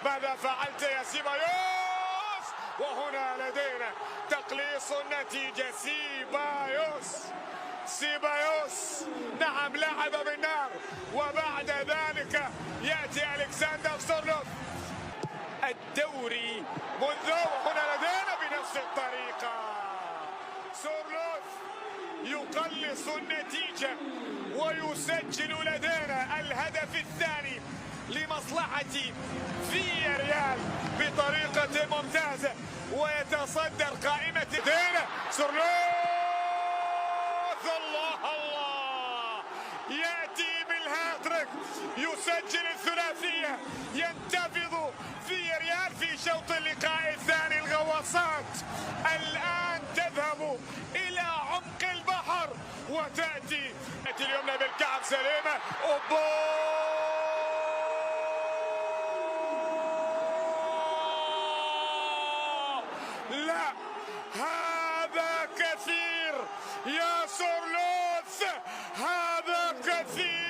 ماذا فعلت يا سيبايوس؟ وهنا لدينا تقليص النتيجة. سيبايوس نعم لعب بالنار، وبعد ذلك يأتي ألكسندر سورلوث. الدوري منذ هنا لدينا بنفس الطريقة. سورلوث يقلص النتيجة ويسجل لدينا الهدف الثاني لمصلحة فياريال بطريقة ممتازة، ويتصدر قائمة لدينا سورلوث. الله يأتي بالهاتريك، يسجل الثلاثية، ينتفض فياريال في شوط اللقاء الثاني. الغواصات الآن تذهب إلى عمق البحر وتأتي اليمنى بالكعب سليمة. لا، هذا كثير يا سورلوث، هذا كثير.